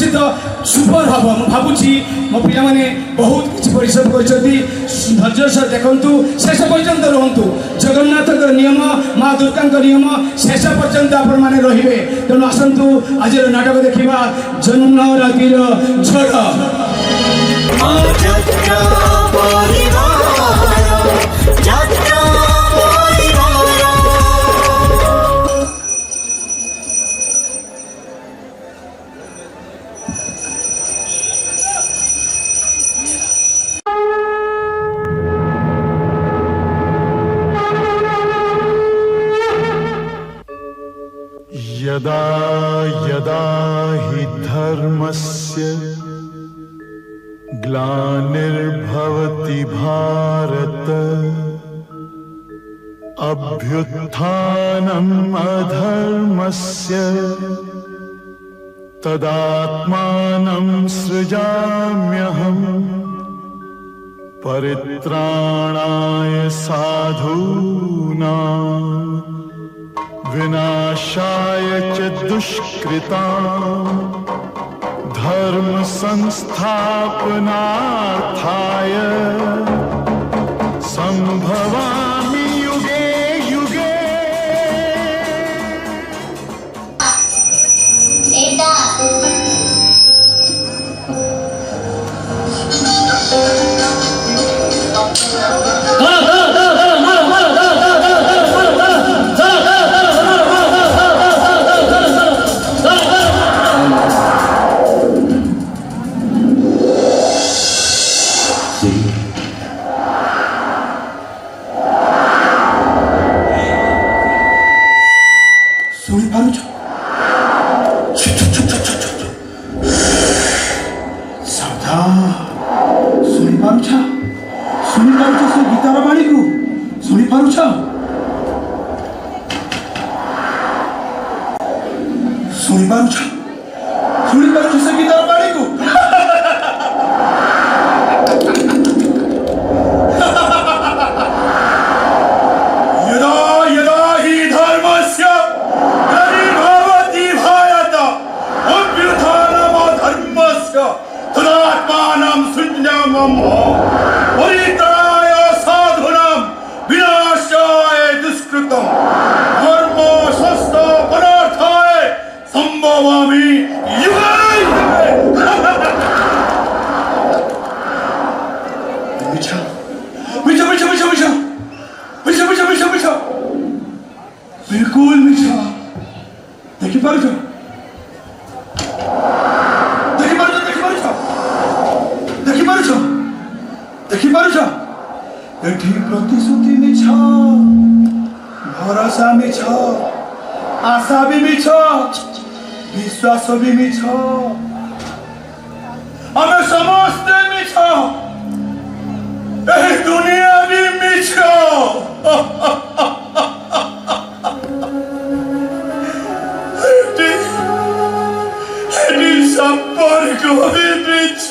निश्चित सुपर हम भावुची मो पिला माने बहुत किसी परिश्रम करछथि धैर्य सह देखंतु शेष पर्यंत रहंतु जगन्नाथ नियम माँ दुर्गा नियम शेष पर्यंत आपण माने रहिबे तेणु आसंतु आज नाटक देखिबा जन्म रातिर झड़ यदा यदा हि धर्मस्य ग्लानिर्भवति भारत अभ्युत्थानम् अधर्मस्य तदात्मानं सृजाम्यहम् परित्राणाय साधूनां विनाशाय च दुष्कृतां धर्म संस्थापनार्थाय संभवामि युगे युगे। बिल्कुल मिठा देखिपारुछ एठी प्रतिश्रुति मिछ भरोसा मिछ आशा भी मिछ विश्वास भी मिछ आमे समस्त मिछ एही दुनिया भी मिछ संपर्क भी मिछ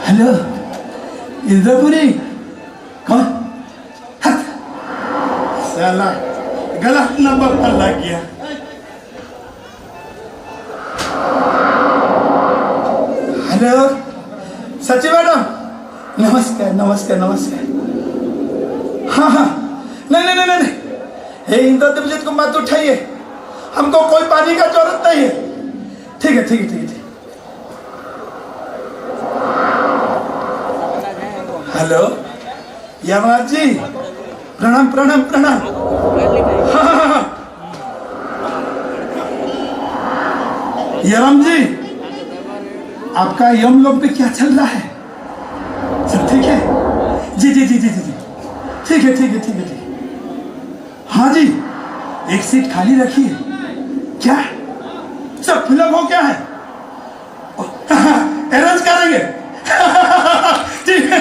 हेलो इंद्रपुरी कौन साला गलत नंबर पर लग गया। हेलो सची मैडम नमस्कार नमस्कार नमस्कार। हाँ हाँ नहीं नहीं नहीं नहीं हे इंद्रदेव जी को मत उठाइए हमको कोई पानी का जरूरत नहीं है ठीक है ठीक है ठीक है। हेलो यमराज जी, प्रणाम प्रणाम प्रणाम। हाँ। यम जी, आपका यम लोक पे क्या चल रहा है? सब ठीक है? जी जी जी जी जी जी, ठीक है ठीक है ठीक है ठीक है। हाँ जी, एक सीट खाली रखिए। क्या सब फिलअप हो गया है? अरेंज करेंगे। ठीक है।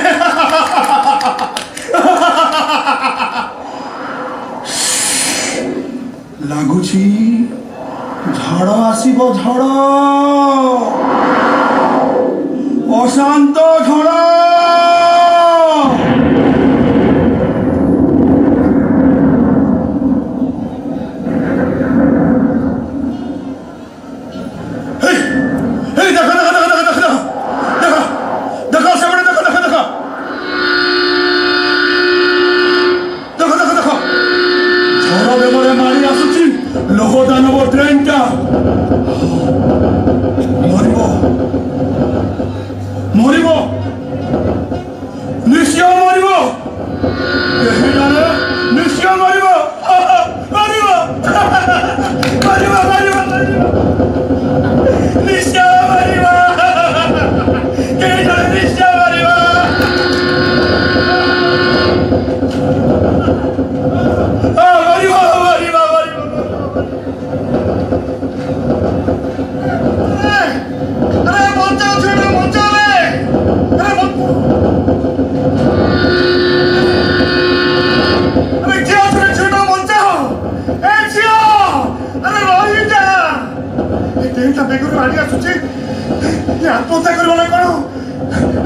ଲାଗୁଛି ଝଡ଼ ଆସିବ, ଝଡ଼, ଅଶାନ୍ତ ଝଡ଼। लोहदानव ट्रेनटा मरिब मरिब निश्चय मरिब, निश्चय मरिब मरिब मरिब मरिब निश्चय मरिब, निश्चय मरिब। मरिब मरिब मरिब। अरे बचाओ छेड़ा, बचाओ रे। अरे क्या छेड़ा, बचाओ। ए छियो, अरे रही जा। ए ट्रेनटा बेगुरु आड़ी आसुची, ये आत्महत्या करबो ना कोन?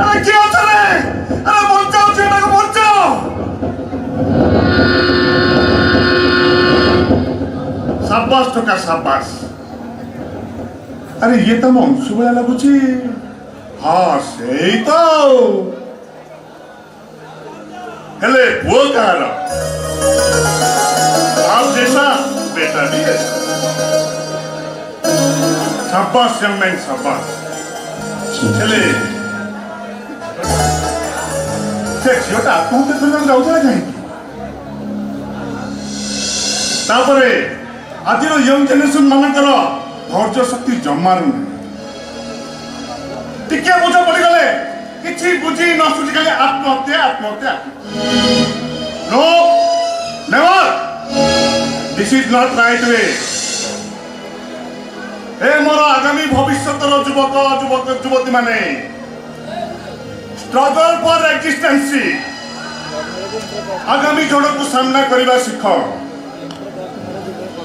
अरे क्या रे, अरे बचाओ छेड़ा को, बचाओ। शाबाश टोका शाबाश। अरे ये तो अंशु भया लगुची। हाँ से तो हेले वो कह आप जैसा बेटा भी है। शाबाश यंगमैन शाबाश। हेले से झीलटा आत्महत्या करने जाऊला कहीं? तापरे आज यंग जेनेरेशन मानकर धैर्य शक्ति जमार टिके बुझ पड़गले किसी बुझी न सुझी खाली आत्महत्या आत्महत्या। No never, this is not right way. ए मोर आगामी भविष्यतर युवक युवक युवती माने स्ट्रगल फॉर एक्जिस्टेंसी। आगामी जड़ को सामना करने शिख।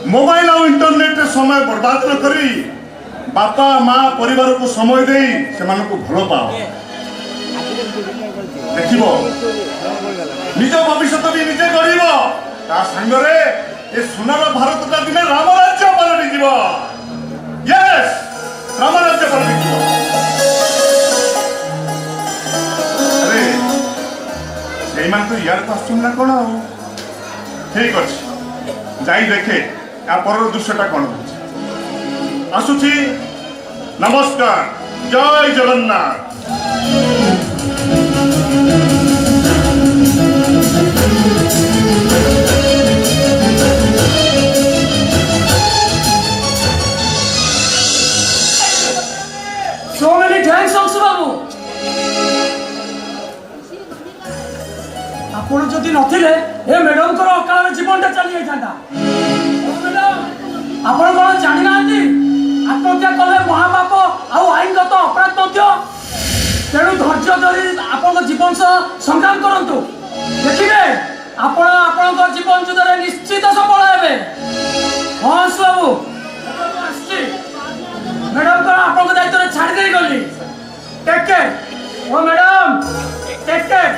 मोबाइल और इंटरनेट रे समय बर्बाद न करी बापा माँ परिवार को समय दे से मानक भल पाओ। देखिब निज भविष्य भी निजे गढ़ ता संगरे ए सुनार भारत का दिन राम राज्य पलटि जीव। यस राम राज्य पलटि जीव। अरे से मान तो यार पास ना कौन ठीक अच्छे जाई देखे या पर दृश्यटा कौन आसुची। नमस्कार, जय Jagannath. So many thanks Anshu बाबू। आपण जदि नथिले ए मैडम को अकाल जीवनटा चली जाइथांता। आपण कोन जानि नांती आत्महत्या कले महापाप आउ आईनगत अपराध मध्य। तेणु धैर्य धरी आपण जीवन सह संग्राम करंतु। देखिबे आपण आपण जीवन जुदरे निश्चित सफल हेबे। हां अंशु बाबू मैडम को आपण दायित्व छाड़ी दे गली। टेक केयर ओ मैडम, टेक केयर।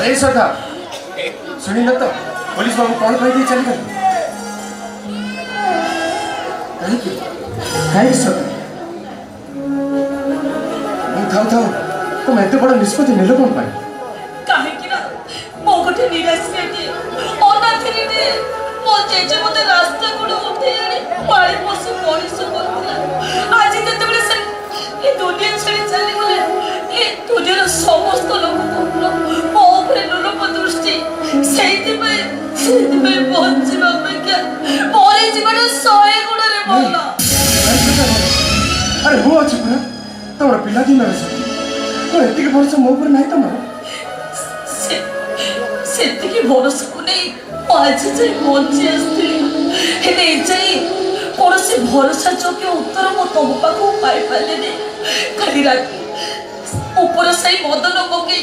अरे सरकार सुनी न तो पुलिस बाबू कौन कही चली गई कहीं सरकार थाऊ थाऊ तुम एत बड़ निष्पत्ति नेल कौन पाई कहीं ମୋ ଗୋଟେ ନିରାଶ୍ରୟଟେ ଅନାଥିନୀଟେ ମୋ ଜେଜେ ମୋତେ ରାସ୍ତା ଗୋଡ଼ ଉଠେଇ ଆଣି ପାଳି ପୋଷି ମଣିଷ କରୁଥିଲା। ଆଜି ଯେତେବେଳେ ସେ ଏ ଦୁନିଆ ଛାଡ଼ି ଚାଲିଗଲେ ଏ ଦୁନିଆର ସମସ୍ତ ଲୋକଙ୍କର ମୋ ଉପରେ ଲୋଲୁପ ଦୃଷ୍ଟି। ସେଇଥିପାଇଁ ବଞ୍ଚିବା ଅପେକ୍ଷା ମରିଯିବାଟା 100 ଗୁଣରେ ଭଲ। ଆରେ ମୁଁ ଅଛି ପୁରା ତମର ପିଲାଦିନର ସଖୀ। କଣ ଏତିକି ବର୍ଷ ମୋ ଉପରେ ନାହିଁ ତମର? ସେତିକି ଭରସାକୁ ନେଇ ମୁଁ ଆଜି ଯାଇ ବଞ୍ଚି ଆସିଥିଲି। ହେଲେ ଏଯାଇ କୌଣସି ଭରସା ଯୋଗ୍ୟ ଉତ୍ତର ମୁଁ ତମ ପାଖକୁ ପାଇପାରିଲିନି। କାଲି ରାତି ଉପର ସାହି ମଦନ ପକେଇ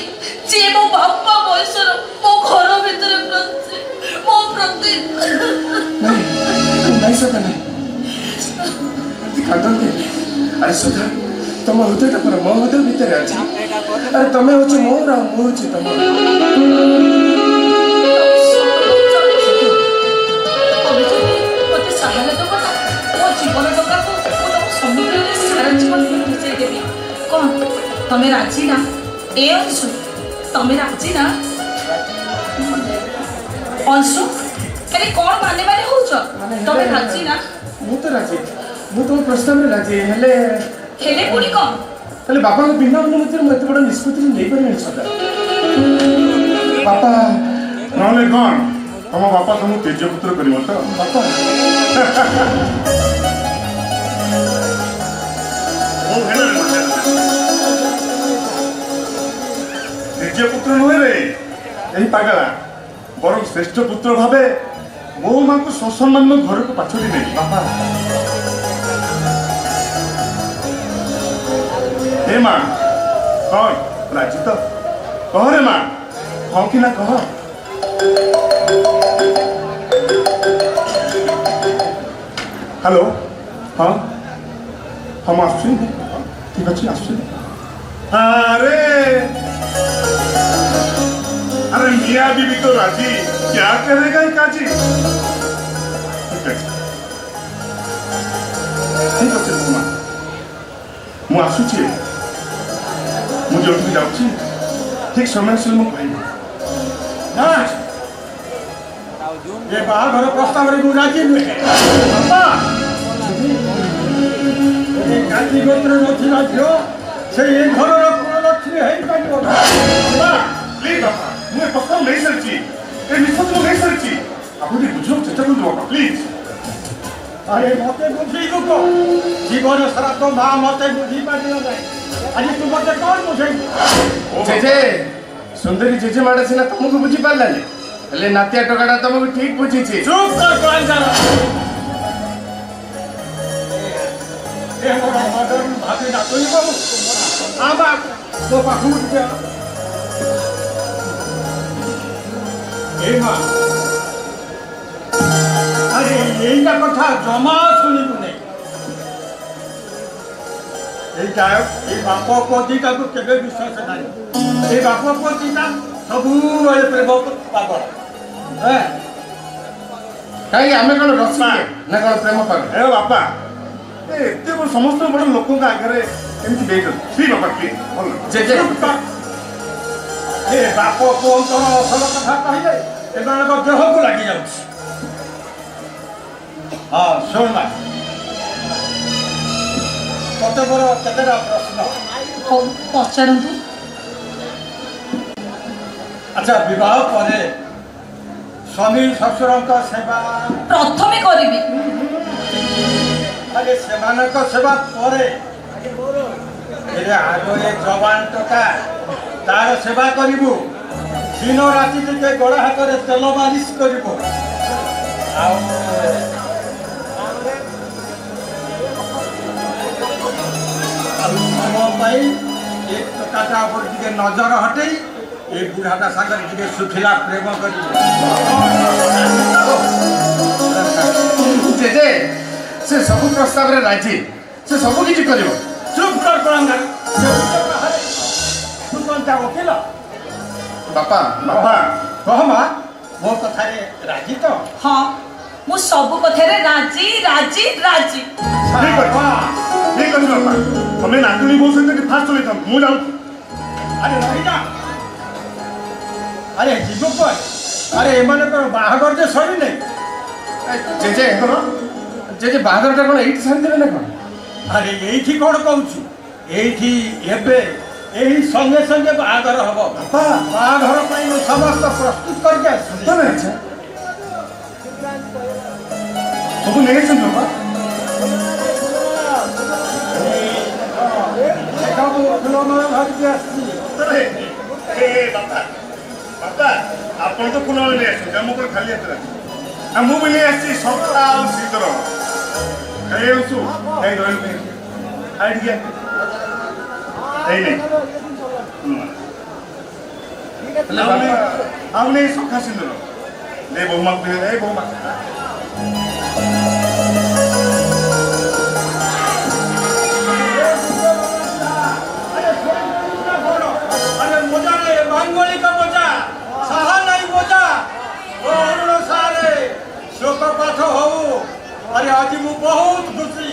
ଯିଏ ମୋ ବାପା ବୟସର ମୋ ଘର ଭିତରେ ମୋ ପ୍ରତି ନାଇଁ ସଦା ନାଇଁ କାନ୍ଦନ୍ତି। ଆରେ ସୁଧା ତମ ହୃଦୟଟା ପୁରା ମୋ ହୃଦୟ ଭିତରେ ଅଛି। ଆରେ ତମେ ହଉଛି ମୋର ଆଉ ମୁଁ ହଉଛି ତମର। ତମେ ଯଦି ମୋତେ ସାହାଯ୍ୟ ଦେବ ନା ମୋ ଜୀବନ ଟଙ୍କାକୁ ମୁଁ ତମ ସମୁଦ୍ରରେ ସାରା ଜୀବନ ମିଶାଇ ଦେବି। କ'ଣ ତମେ ରାଜି ନା? ଏ ଅଂଶୁ ତମେ ରାଜି ନା? ଅଂଶୁ ଆରେ କ'ଣ ମାନେ ହଉଛ? ତମେ ରାଜି ନା? ମୁଁ ତ ରାଜି। ମୁଁ ତମ ପ୍ରସ୍ତାବରେ ରାଜି। ହେଲେ ପୁଣି କ'ଣ? ହେଲେ ବାପାଙ୍କ ବିନା ଅନୁମତିରେ ମୁଁ ଏତେ ବଡ଼ ନିଷ୍ପତ୍ତି ନେଇପାରିବିନି ସଦା। ବାପା ନହେଲେ କ'ଣ ତମ ବାପା ତମକୁ ତେଜପୁତ୍ର କରିବ ତ? ବାପା ତେଜପୁତ୍ର ନୁହେଁ ରେ ଏହି ପାଗଳା, ବରଂ ଶ୍ରେଷ୍ଠ ପୁତ୍ର ଭାବେ ମୋ ମାଙ୍କୁ ସସମ୍ମାନ ଘରକୁ ପାଛୋଟି ନେବି। ବାପା ଏ ମା କ'ଣ ରାଜି ତ? କହ ରେ ମା, ହଁ କି ନା କହ। ହ୍ୟାଲୋ, ହଁ ହଁ ମୁଁ ଆସୁଛି। ଠିକ୍ ଅଛି ଆସୁଛି। अरे अरे मियाँ बीबी तो राजी, क्या करेगा ये काजी? ठीक है माँ, ମୁଁ ଆସୁଛି। ମୁଁ ଯୋଉଠିକି ଯାଉଛି ଠିକ୍ ସମୟ ଆସିଲେ ମୁଁ କହିବି। ଏ ବାହାଘର ପ୍ରସ୍ତାବରେ ମୁଁ ରାଜି ନୁହେଁ। ଜାତି ଗୋତ୍ର ନଥିଲା ଝିଅ ସେ ଏ ଘରର କୁଳଲକ୍ଷ୍ମୀ ହେଇପାରିବ ନା। ପ୍ଲିଜ୍ ବାପା, ମୁଁ ଏ ପ୍ରସ୍ତାବ ନେଇସାରିଛି, ଏ ନିଷ୍ପତ୍ତି ମୁଁ ନେଇସାରିଛି। ଆପଣ ଟିକେ ବୁଝିବାକୁ ଚେଷ୍ଟା କରନ୍ତୁ ବାପା ପ୍ଲିଜ୍। ଆରେ ମତେ ବୁଝେଇବୁ କହ? ଜୀବନ ସାରା ତ ମା ମତେ ବୁଝି ପାରିବ ନାହିଁ, ଆଜି ତୁ ମତେ କ'ଣ ବୁଝେଇବୁ? ଜେଜେ ସୁନ୍ଦରୀ ଜେଜେ ମାଡା ସିନା ତମକୁ ବୁଝି ପାରିଲାନି, ହେଲେ ନାତିଆ ଟୋକାଟା ତମକୁ ଠିକ୍ ବୁଝିଛି। ଚୁପ୍ କର କଳାଙ୍କାର। ଏ ମୋର ମଦନ ଭାବି ଡାକୁନି ବାବୁ। ଆମା ତୋ ପାଖକୁ ଟିକେ ଏ ମା। ଆରେ এইটা কথা জমা শুনিবু নাই। এইটা এই বাপ পতিটাକୁ କେବେ ବିଶ୍ୱାସ ନାହିଁ। এই ବାପ ପତିଟା ସବୁବେଳେ ପ୍ରେମ ପାଗଳ। କାହିଁକି ଆମେ କ'ଣ ରସିକେ ନା କ'ଣ ପ୍ରେମ ପାଗଳ? ଏ ବାପା, ଏତେ ସମସ୍ତ ବଡ଼ ଲୋକଙ୍କ ଆଗରେ ଏମିତି ଦେଇଛନ୍ତି। ପ୍ଲିଜ୍ ବାପା ପ୍ଲିଜ୍, ଭଲ ଜେଜେ ଏ ବାପ ପୁଅଙ୍କର ଅସଲ କଥା କହିଲେ ଏମାନଙ୍କ ଦେହକୁ ଲାଗିଯାଉଛି। ହଁ ଶୁଣ ମା, ତତେ ମୋର କେତେଟା ପ୍ରଶ୍ନ। ପଚାରନ୍ତୁ। ଆଚ୍ଛା, ବିବାହ ପରେ ସ୍ୱାମୀ ଶ୍ୱଶୁରଙ୍କ ସେବା ପ୍ରଥମେ କରିବି। ଆରେ ସେମାନଙ୍କ ସେବା ପରେ ଆଗ ଏ ଯବାନ ଟୋକା ତାର ସେବା କରିବୁ। ଦିନ ରାତି ଟିକେ ଗୋଡ଼ ହାତରେ ତେଲ ମାଲିସ କରିବୁ। ଆଉ ମୋ ପାଇଁ ଏ ଟୋକାଟା ଉପରେ ଟିକେ ନଜର ହଟେଇ ଏ ବୁଢ଼ାଟା ସାଙ୍ଗରେ ଟିକେ ଶୁଖିଲା ପ୍ରେମ କରିବୁ। ଜେଜେ ସେ ସବୁ ପ୍ରସ୍ତାବରେ ରାଜି, ସେ ସବୁ କିଛି କରିବ। ଚୁପ୍ କର କଳାଙ୍ଗାର। ତୁ କ'ଣ ତା ଓକିଲ? ବାପା ବାପା କହ ମା, ମୋ କଥାରେ ରାଜି ତ? ହଁ, ମୁଁ ସବୁ କଥାରେ ରାଜି ରାଜି ରାଜି। ଠିକ୍ ଅଛି ବାପା, ତମେ ନାତୁଣୀ ବୋଉ ସହିତ ଫାଷ୍ଟ ଚଲେଇଥାନ୍ତ, ମୁଁ ଯାଉଛି। ଆରେ ରହିଯା। আরে জীবক ভাই আরে এমানଙ୍କର ବାହାଘର ଯେ ସରିନି ଜେଜେ ଜେଜେ ବାହାଘରଟା କ'ଣ ଏଇଠି ସାରିଦେବେ ନା କ'ଣ? ଆରେ ଏଇଠି କ'ଣ କହୁଛୁ ଏଇଠି ଏବେ ଏହି ସଙ୍ଗେ ସଙ୍ଗେ ବାହାଘର ହବ ବାହାଘର ପାଇଁ ମୁଁ ସମସ୍ତ ପ୍ରସ୍ତୁତ କରିକି ଆସିଛି ଆଚ୍ଛା ସବୁ ନେଇଛନ୍ତି ବାପା ଧରିକି ଆସିଛି ବାପା ଆପଣ ତ ଫୁଲ ନେଇ ଆସିଛନ୍ତି ଆମ ଉପରେ ଖାଲି ହାତରେ ଆଉ ମୁଁ ବି ନେଇ ଆସିଛି ସଫା ଆଉ ଶୀତଳ ଖାଇ ଆସୁ ଖାଇ ରହିବୁ ଖାଇ ଟିକେ ଖାଇ ନେଇ ଆଉ ନେଇ ସଖା ସିନ୍ଦୁର ନେ ବୋହୂମା ପିନ୍ଧେ ଏ ବୋହୂମା अरे मजा रे मांगोली का मजा साहा नहीं मजा ओ अरुण सारे शोक पाठ हो अरे आज मु बहुत खुशी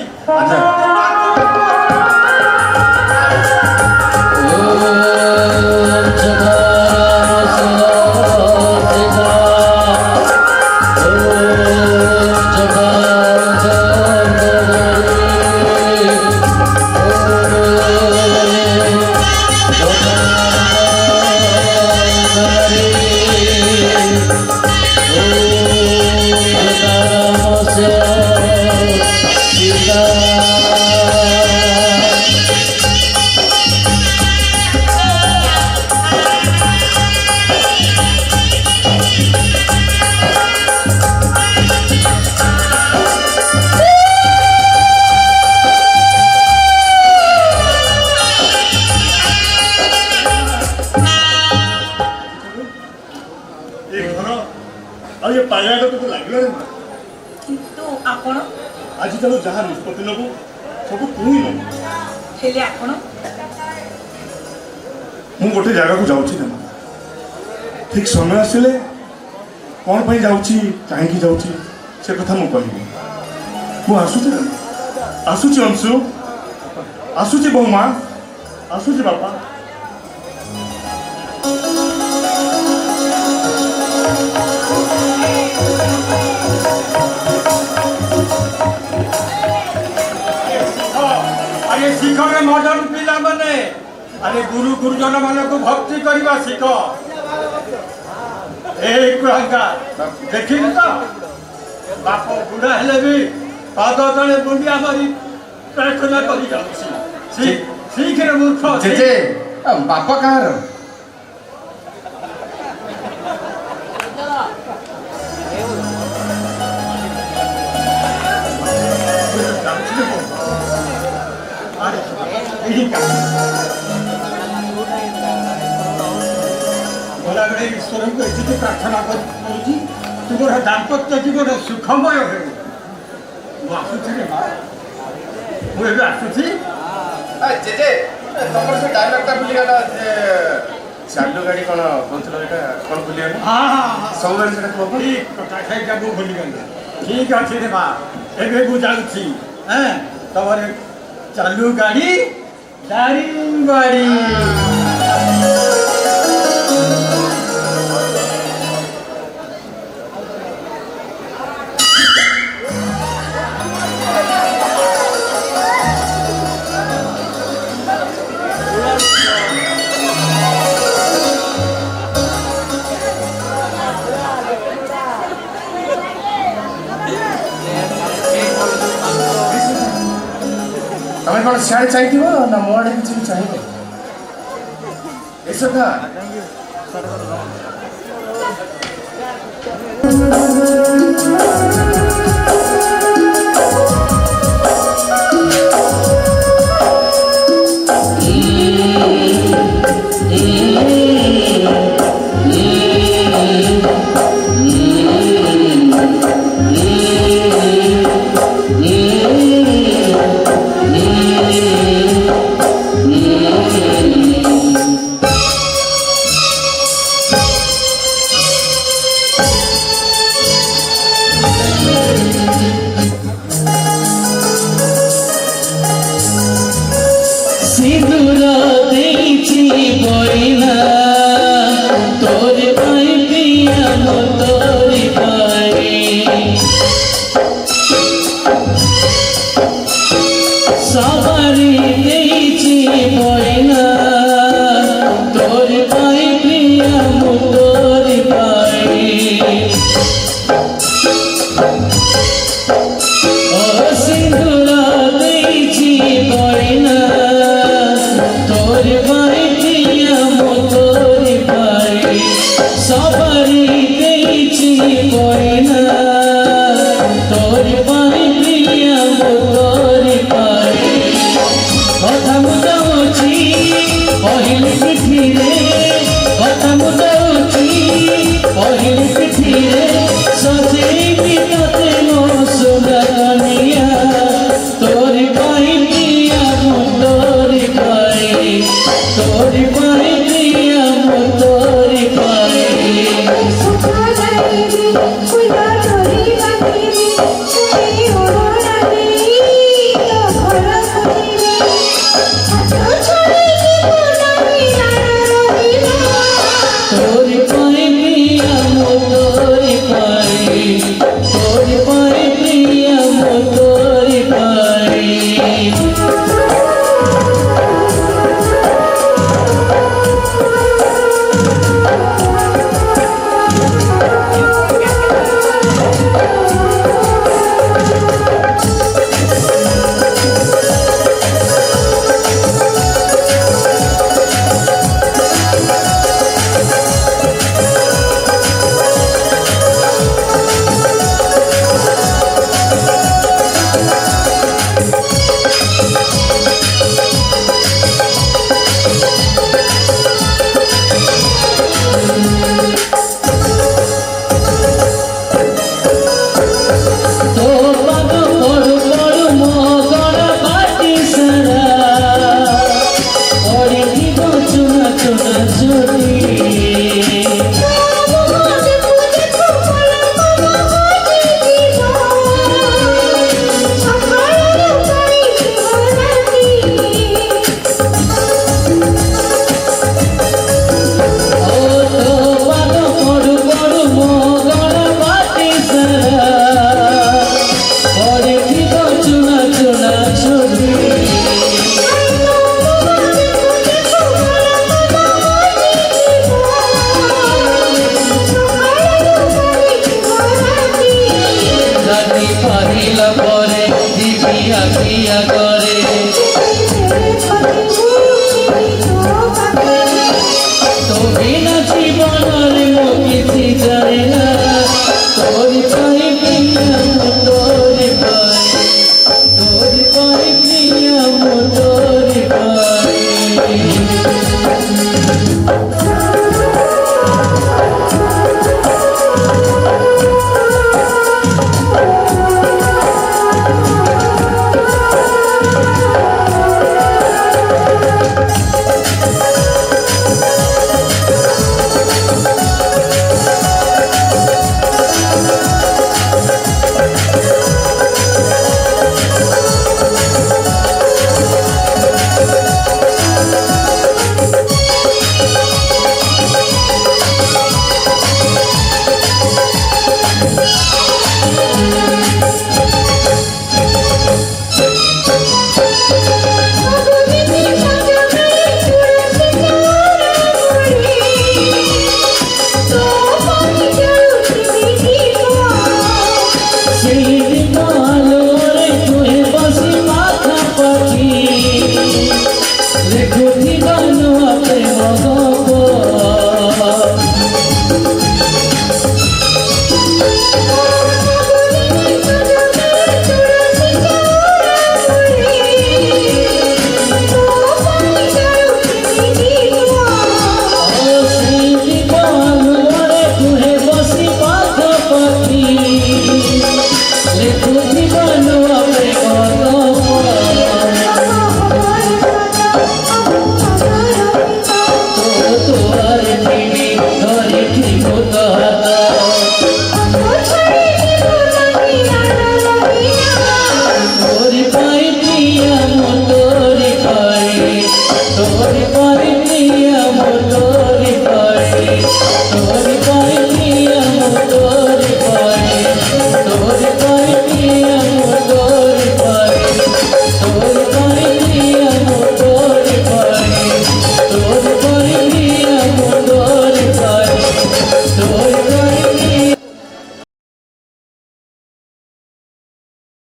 କିନ୍ତୁ ଆପଣ ଆଜି ତାକୁ ଯାହା ନିଷ୍ପତ୍ତି ନେବୁ ସବୁ ତୁ ହିଁ ନେବୁ ହେଲେ ଆପଣ ମୁଁ ଗୋଟେ ଜାଗାକୁ ଯାଉଛି ନା ଠିକ୍ ସମୟ ଆସିଲେ କ'ଣ ପାଇଁ ଯାଉଛି କାହିଁକି ଯାଉଛି ସେ କଥା ମୁଁ କହିବି ମୁଁ ଆସୁଛି ନା ଆସୁଛି ଅଂଶୁ ଆସୁଛି ବୋହୂମା ଆସୁଛି ବାପା अरे शिख रे मॉडर्न पिला माने अरे गुरु गुरुजन मान को भक्ति करवा शिख ए कुहंगा देखिल तो बाप बुढ़ा हेले भी पाद तले मुंडिया मारी प्रार्थना करी जाउछि शिख रे मूर्ख ଜେଜେ ବାପା କାହାର? गलाबे ईश्वर को एति प्रार्थना करूची तुमर दाम्पत्य जीवन सुखमय हो आसुची रे मां ମୁଁ ଏବେ ଆସୁଛି ଜେଜେ ତମର ସେ ଡାଇଲଗଟା ଭୁଲିଗଲା ଯେ ଚାଲୁ ଗାଡ଼ି କ'ଣ କହୁଥିଲ ଏଇଟା କ'ଣ ଭୁଲିଗଲା? ହଁ ହଁ ସବୁବେଳେ ସେଟା କୁହ ଠିକ୍ କଥା ସେଇଟା ମୁଁ ଭୁଲିଗଲି ଠିକ୍ ଅଛି ରେ ମା ଏବେ ମୁଁ ଯାଉଛି ତମର ଚାଲୁ ଗାଡ଼ି ଦାରିଙ୍ଗବାଡ଼ି ତମେ କ'ଣ ସିଆଡ଼େ ଚାହିଁଥିବ ନା ମୋ ଆଡ଼େ କିଛି ଚାହିଁବ? ଏସକା हरि